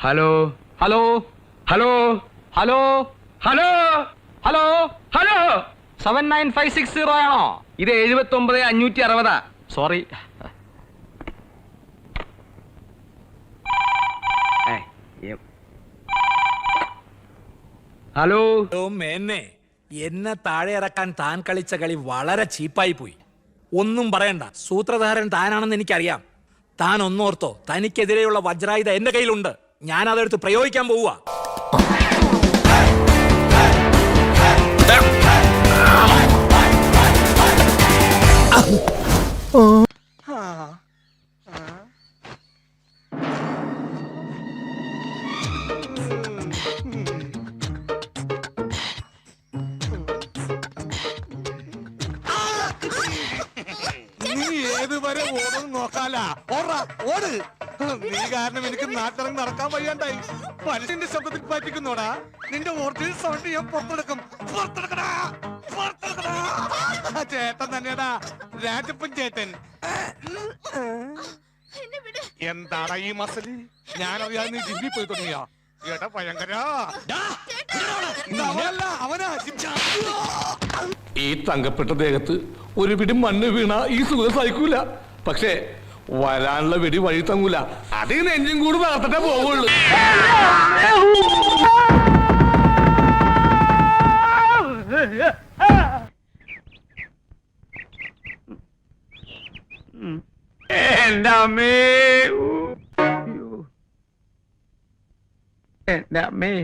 Hello hello hello hello hello hello hello 79560 ആണോ? ഇത് 79,560. Sorry. Hello മേന്നെ, എന്നെ താഴെ ഇറക്കാൻ താൻ കളിച്ച കളി വളരെ ചീപ്പായി പോയി. ഒന്നും പറയണ്ട, സൂത്രധാരൻ താനാണെന്ന് എനിക്കറിയാം. താൻ ഒന്നോർത്തോ, തനിക്കെതിരെയുള്ള വജ്രായുധ എന്റെ കയ്യിലുണ്ട്. ഞാൻ അതെടുത്ത് പ്രയോഗിക്കാൻ പോവുക. നീ ഏതുവരെ ഓടും നോക്കാല. ഓട്. നീ കാരണം എനിക്ക് നാട്ടിറങ്ങി നടക്കാൻ വയ്യാണ്ടായി. പലിശന്റെ ശബ്ദത്തിൽ പറ്റിക്കുന്നോടാ. നിന്റെ ഓർജിനൽ സൗണ്ട് ഞാൻ പുറത്തെടുക്കും. ചേട്ടൻ തന്നെയാടാ, രാജപ്പൻ ചേട്ടൻ. എന്താടാ ഈ മസലി? ഞാനറിയാതെ നീ ജിമ്മി പോയി തുടങ്ങിയാ? എടാ ഭയങ്കര അവനാ. ഈ തങ്കപ്പെട്ട ദേഹത്ത് ഒരു പിടി മണ്ണ് വീണ ഈ സുഖം സഹിക്കൂല. പക്ഷേ വരാനുള്ള വെടി വഴി തങ്ങൂല. അതിൽ നെഞ്ചും കൂടി നടത്തിട്ടേ പോവുള്ളൂ. എന്റെ അമ്മേ, എന്റെ അമ്മേ.